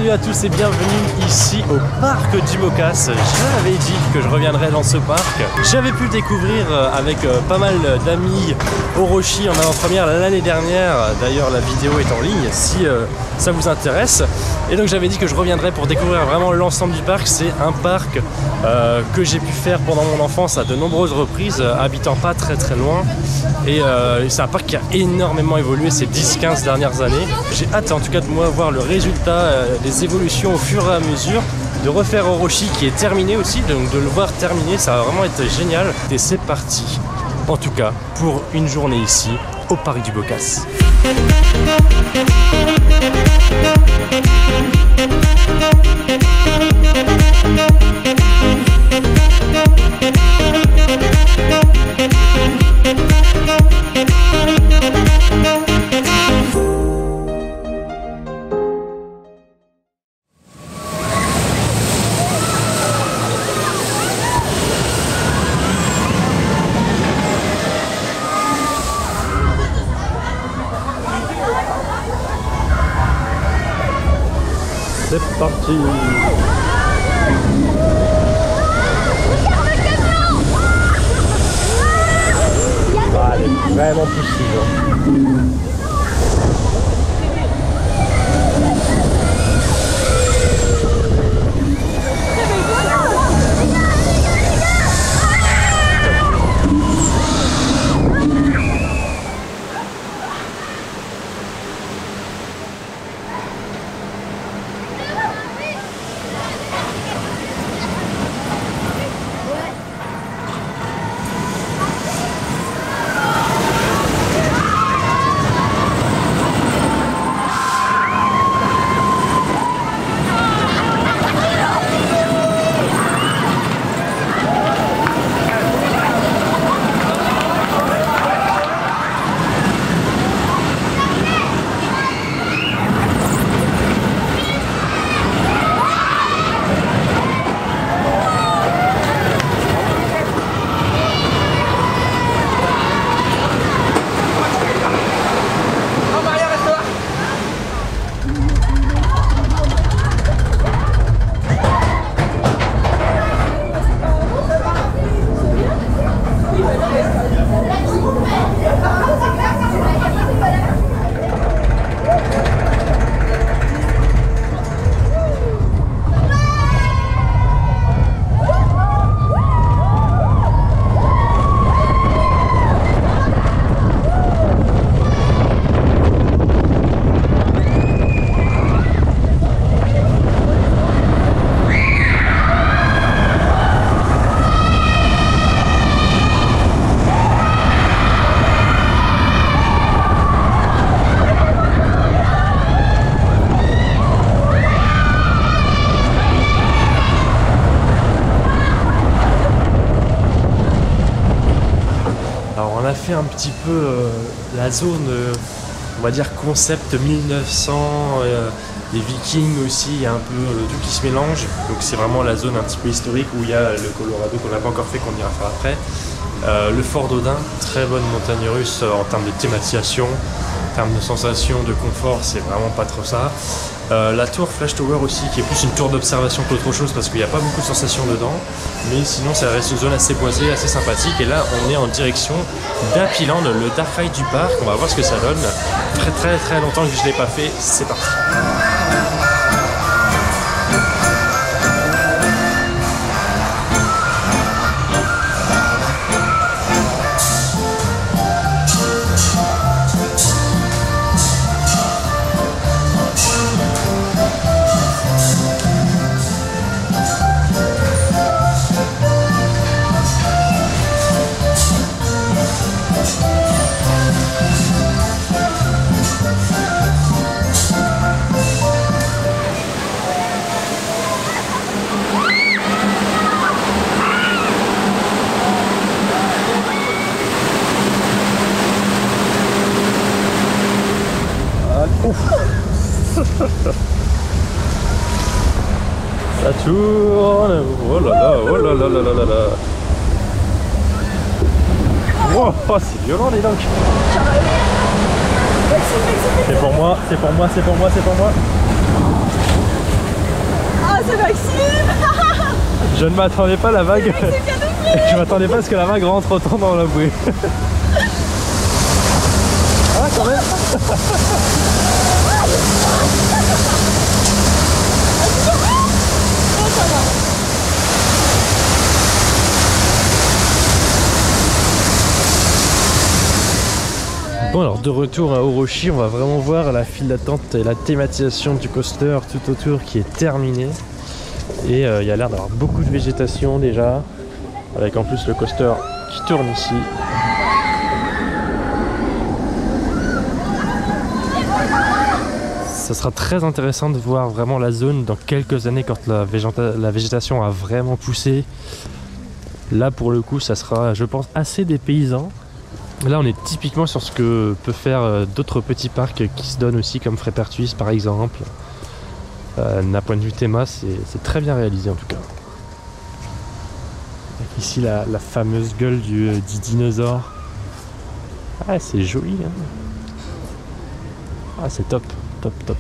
Salut à tous et bienvenue ici au parc du Mocas. J'avais dit que je reviendrais dans ce parc. J'avais pu le découvrir avec pas mal d'amis Orochi en avant-première l'année dernière. D'ailleurs la vidéo est en ligne si ça vous intéresse. Et donc j'avais dit que je reviendrais pour découvrir vraiment l'ensemble du parc. C'est un parc que j'ai pu faire pendant mon enfance à de nombreuses reprises, habitant pas très loin. Et c'est un parc qui a énormément évolué ces 10-15 dernières années. J'ai hâte en tout cas de moi voir le résultat des évolutions au fur et à mesure, de refaire Orochi qui est terminé aussi, donc de le voir terminer, ça va vraiment être génial. Et c'est parti, en tout cas, pour une journée ici, au parc du Mocas. C'est parti. Ah, elle est vraiment poussive. On a fait un petit peu la zone, on va dire concept 1900, les Vikings aussi, il y a un peu tout qui se mélange. Donc c'est vraiment la zone un petit peu historique où il y a le Colorado qu'on n'a pas encore fait, qu'on ira faire après. Le Fort d'Odin, très bonne montagne russe en termes de thématisation, en termes de sensation, de confort, c'est vraiment pas trop ça. La tour Flash Tower aussi, qui est plus une tour d'observation qu'autre chose parce qu'il n'y a pas beaucoup de sensations dedans, mais sinon ça reste une zone assez boisée, assez sympathique. Et là on est en direction d'Happyland, le Dark Ride du parc. On va voir ce que ça donne. Très longtemps que je ne l'ai pas fait, c'est parti. Ça tourne. Oh là là, oh là là là là là là. Oh, c'est violent les donc. C'est pour moi, c'est pour moi, c'est pour moi, c'est pour moi. c'est Maxime. Je ne m'attendais pas à la vague. Je m'attendais pas à ce que la vague rentre autant dans la bouée. Ah quand même. Bon alors de retour à Orochi, on va vraiment voir la file d'attente et la thématisation du coaster tout autour qui est terminée. Et il y a l'air d'avoir beaucoup de végétation déjà, avec en plus le coaster qui tourne ici. Ça sera très intéressant de voir vraiment la zone dans quelques années quand la végétation a vraiment poussé. Là pour le coup ça sera je pense assez dépaysant. Là on est typiquement sur ce que peut faire d'autres petits parcs qui se donnent aussi comme Frépertuis par exemple. D'un point de vue théma c'est très bien réalisé en tout cas. Avec ici la fameuse gueule du dinosaure. Ah c'est joli hein. Ah c'est top, top, top.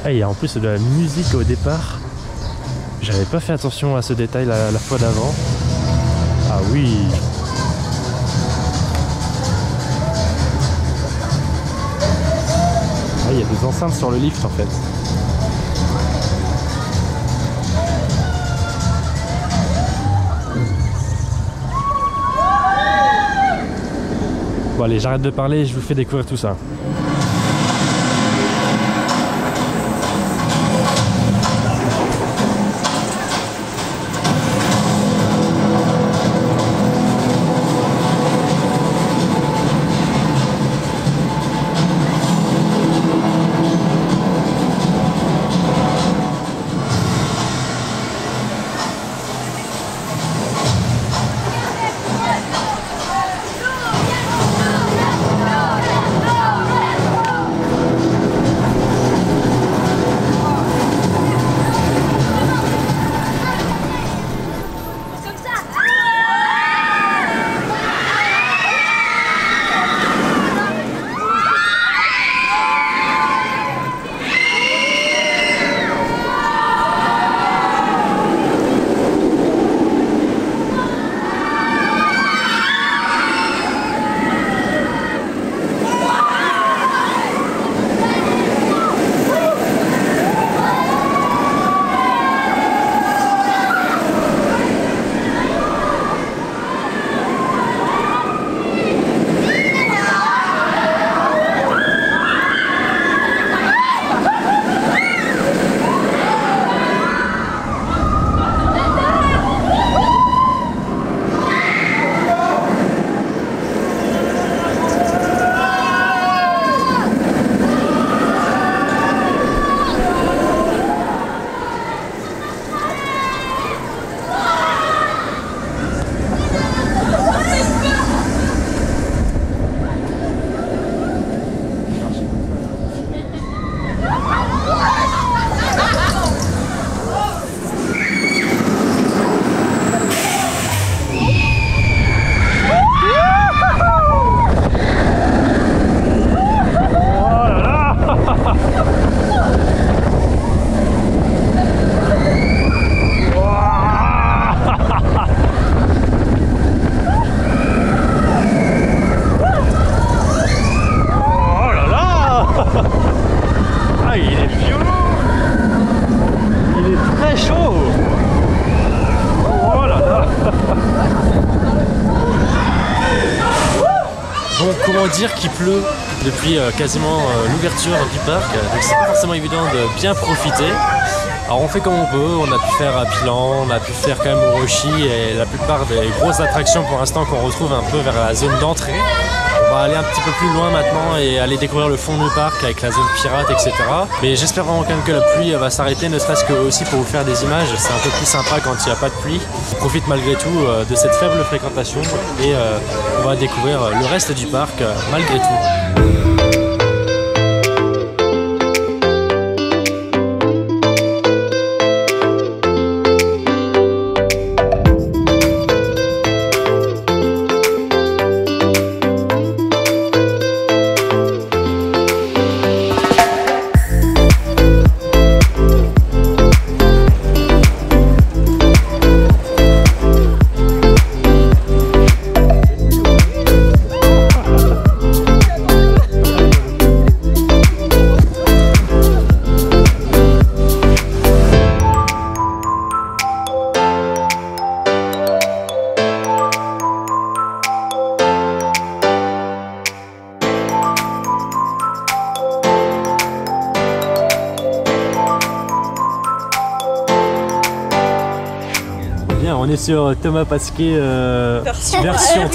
Ah il y a en plus de la musique au départ. J'avais pas fait attention à ce détail la fois d'avant. Ah oui. Ah, il y a des enceintes sur le lift en fait. Bon allez, j'arrête de parler et je vous fais découvrir tout ça. Comment dire qu'il pleut depuis quasiment l'ouverture du parc, donc c'est pas forcément évident de bien profiter. Alors on fait comme on peut, on a pu faire à Pilan, on a pu faire quand même Orochi et la plupart des grosses attractions pour l'instant qu'on retrouve un peu vers la zone d'entrée. On va aller un petit peu plus loin maintenant et aller découvrir le fond du parc avec la zone pirate, etc. Mais j'espère vraiment quand même que la pluie va s'arrêter, ne serait-ce que aussi pour vous faire des images. C'est un peu plus sympa quand il n'y a pas de pluie. On profite malgré tout de cette faible fréquentation et on va découvrir le reste du parc malgré tout. est sur Thomas Pasquet version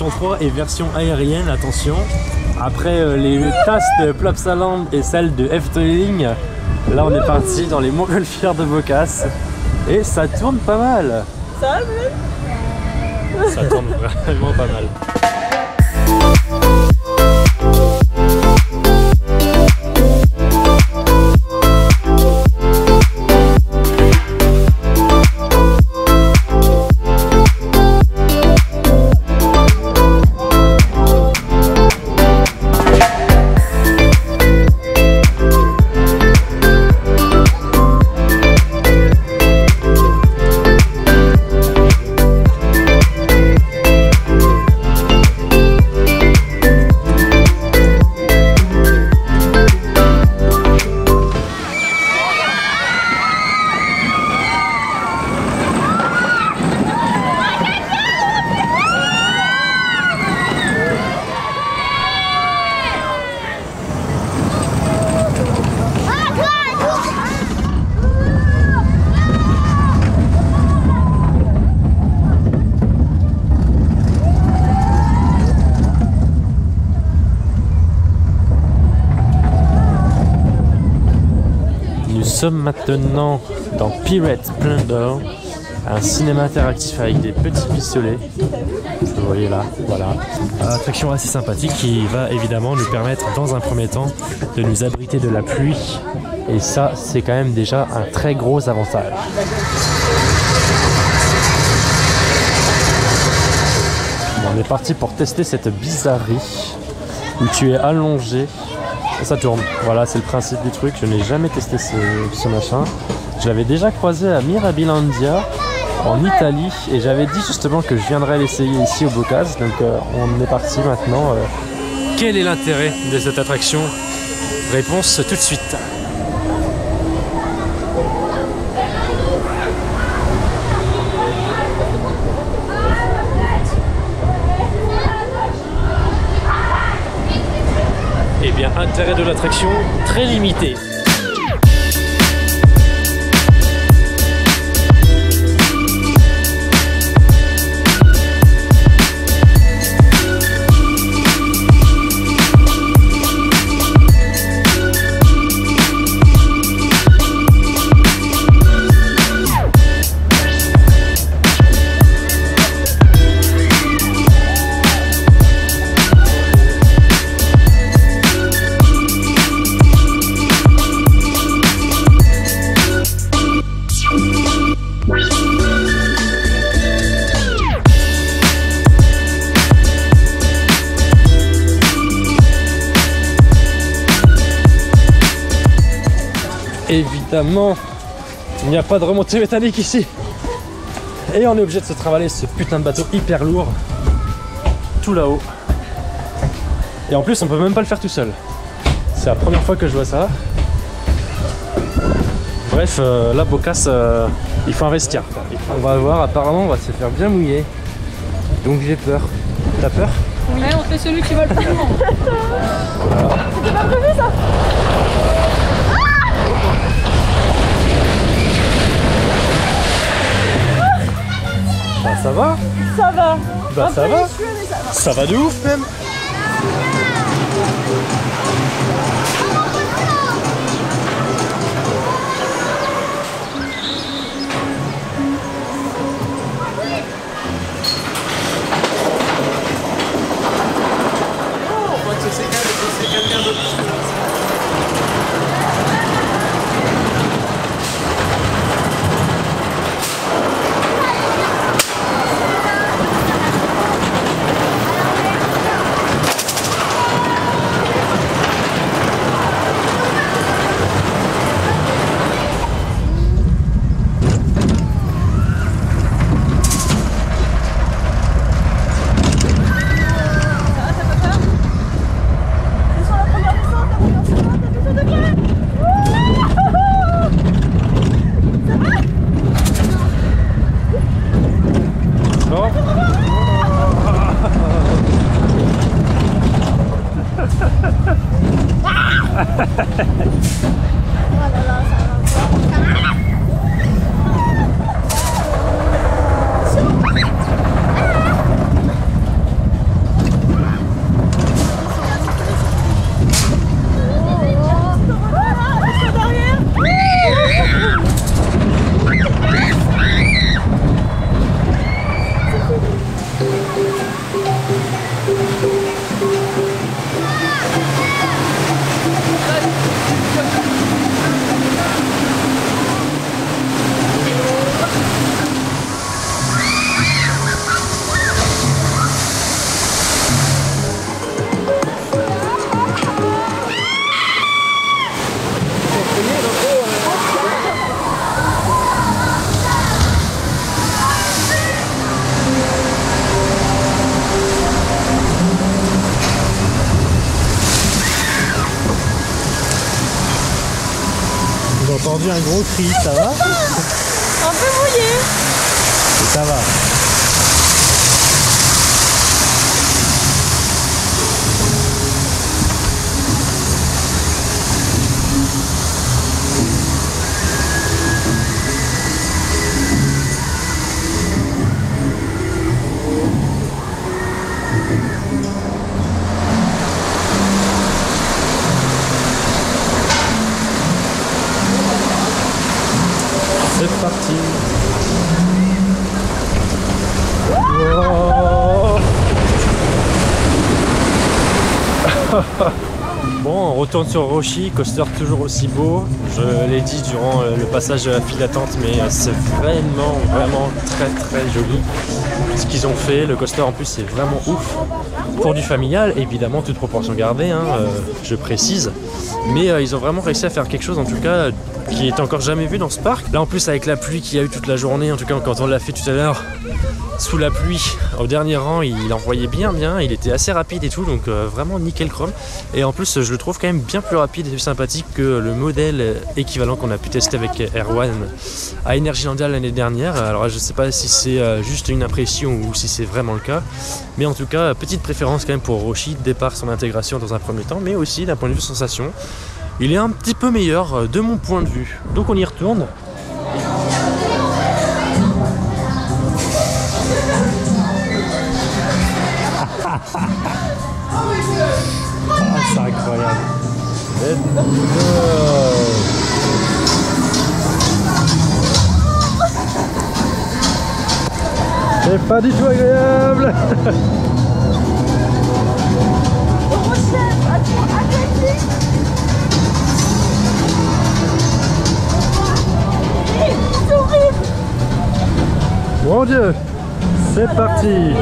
3 et version aérienne, attention. Après les tasses de Plopsaland et celles de Efteling, là on est parti dans les montgolfières de Bocas et ça tourne pas mal. Ça tourne vraiment pas mal. Nous sommes maintenant dans Pirate Splendor, un cinéma interactif avec des petits pistolets. Vous voyez là, voilà. Attraction assez sympathique qui va évidemment nous permettre dans un premier temps de nous abriter de la pluie. Et ça, c'est quand même déjà un très gros avantage. Bon, on est parti pour tester cette bizarrerie où tu es allongé. Et ça tourne, voilà, c'est le principe du truc. Je n'ai jamais testé ce machin. Je l'avais déjà croisé à Mirabilandia en Italie et j'avais dit justement que je viendrais l'essayer ici au Bocas. Donc on est parti maintenant. Quel est l'intérêt de cette attraction? Réponse tout de suite. Eh bien, intérêt de l'attraction très limité. Évidemment, il n'y a pas de remontée métallique ici. Et on est obligé de se travailler ce putain de bateau hyper lourd tout là-haut. Et en plus, on peut même pas le faire tout seul. C'est la première fois que je vois ça. Bref, là, Bocas, il faut investir. On va voir, apparemment, on va se faire bien mouiller. Donc j'ai peur. T'as peur? Ouais, on fait celui qui va le plus loin. Voilà. C'était pas prévu ça. Bah ça va? Ça va. Bah ça va? Ça va. Ça va de ouf même. entendu un gros cri, ça va? Un peu mouillé. Ça va. C'est parti. Wow. Bon, on retourne sur Roshi, coaster toujours aussi beau. Je l'ai dit durant le passage de la file d'attente, mais c'est vraiment très joli ce qu'ils ont fait. Le coaster en plus c'est vraiment ouf. Pour du familial, évidemment, toute proportion gardée, hein, je précise. Mais ils ont vraiment réussi à faire quelque chose en tout cas qui est encore jamais vu dans ce parc. Là en plus avec la pluie qu'il y a eu toute la journée, en tout cas quand on l'a fait tout à l'heure, sous la pluie, au dernier rang, il envoyait bien, il était assez rapide et tout, donc vraiment nickel chrome. Et en plus je le trouve quand même bien plus rapide et plus sympathique que le modèle équivalent qu'on a pu tester avec Erwan à Energylandia l'année dernière. Alors je sais pas si c'est juste une impression ou si c'est vraiment le cas, mais en tout cas petite préférence quand même pour Roshi, départ son intégration dans un premier temps, mais aussi d'un point de vue sensation, il est un petit peu meilleur de mon point de vue. Donc on y retourne. Ah, c'est incroyable. Let's go. C'est pas du tout agréable. Mon Dieu, c'est parti.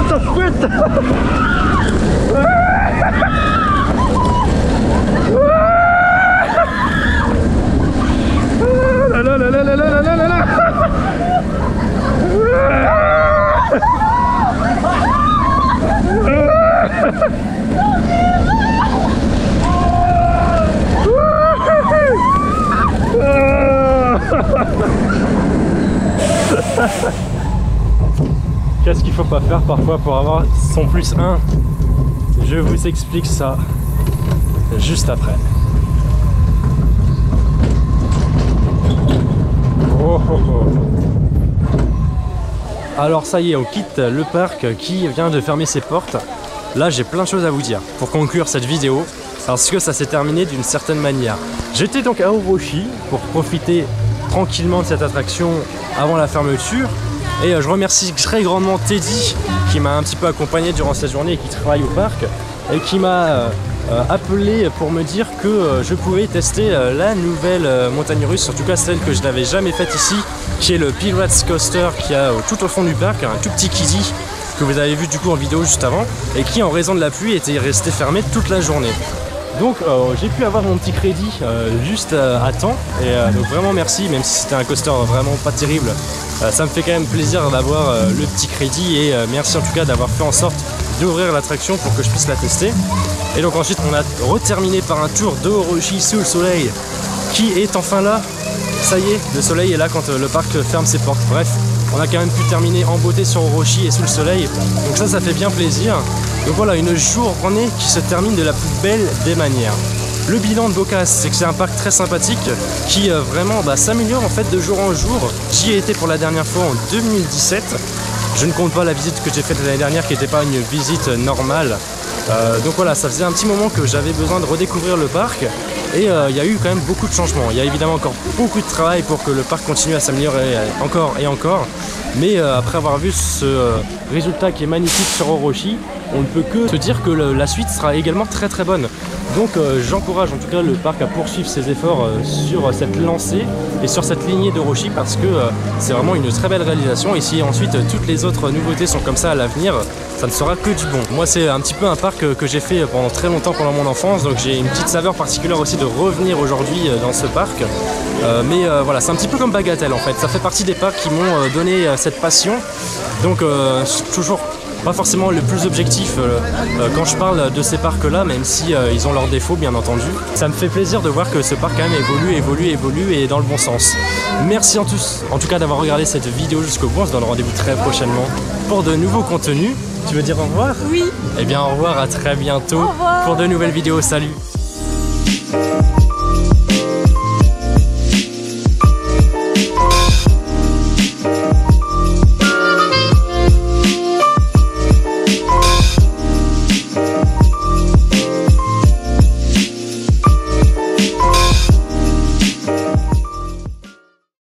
Ça fouette. Qu'est-ce qu'il faut pas faire parfois pour avoir son +1? Je vous explique ça juste après. Oh, oh, oh. Alors ça y est, on quitte le parc qui vient de fermer ses portes. Là j'ai plein de choses à vous dire pour conclure cette vidéo, parce que ça s'est terminé d'une certaine manière. J'étais donc à Orochi pour profiter tranquillement de cette attraction avant la fermeture. Et je remercie très grandement Teddy qui m'a un petit peu accompagné durant cette journée et qui travaille au parc et qui m'a appelé pour me dire que je pouvais tester la nouvelle montagne russe, en tout cas celle que je n'avais jamais faite ici, qui est le Pirates Coaster qui a tout au fond du parc, un tout petit kiddie que vous avez vu du coup en vidéo juste avant et qui en raison de la pluie était resté fermé toute la journée. Donc j'ai pu avoir mon petit crédit juste à temps et donc vraiment merci, même si c'était un coaster vraiment pas terrible, ça me fait quand même plaisir d'avoir le petit crédit et merci en tout cas d'avoir fait en sorte d'ouvrir l'attraction pour que je puisse la tester. Et donc ensuite on a reterminé par un tour de Orochi sous le soleil qui est enfin là. Ça y est, le soleil est là quand le parc ferme ses portes. Bref, on a quand même pu terminer en beauté sur Orochi et sous le soleil, donc ça fait bien plaisir. Donc voilà, une journée qui se termine de la plus belle des manières. Le bilan de Bocas, c'est que c'est un parc très sympathique qui vraiment s'améliore en fait de jour en jour. J'y ai été pour la dernière fois en 2017. Je ne compte pas la visite que j'ai faite l'année dernière qui n'était pas une visite normale. Donc voilà, ça faisait un petit moment que j'avais besoin de redécouvrir le parc et il y a eu quand même beaucoup de changements. Il y a évidemment encore beaucoup de travail pour que le parc continue à s'améliorer encore et encore. Mais après avoir vu ce résultat qui est magnifique sur Orochi, on ne peut que se dire que la suite sera également très très bonne. Donc j'encourage en tout cas le parc à poursuivre ses efforts sur cette lancée et sur cette lignée d'Orochi parce que c'est vraiment une très belle réalisation. Et si ensuite toutes les autres nouveautés sont comme ça à l'avenir, ça ne sera que du bon. Moi c'est un petit peu un parc que j'ai fait pendant très longtemps pendant mon enfance, donc j'ai une petite saveur particulière aussi de revenir aujourd'hui dans ce parc. Mais voilà, c'est un petit peu comme Bagatelle en fait, ça fait partie des parcs qui m'ont donné cette passion. Donc toujours pas forcément le plus objectif quand je parle de ces parcs-là, même si ils ont leurs défauts bien entendu. Ça me fait plaisir de voir que ce parc quand même évolue et dans le bon sens. Merci en tout cas d'avoir regardé cette vidéo jusqu'au bout. On se donne rendez-vous très prochainement pour de nouveaux contenus. Tu veux dire au revoir? Oui. Eh bien au revoir, à très bientôt pour de nouvelles vidéos. Salut!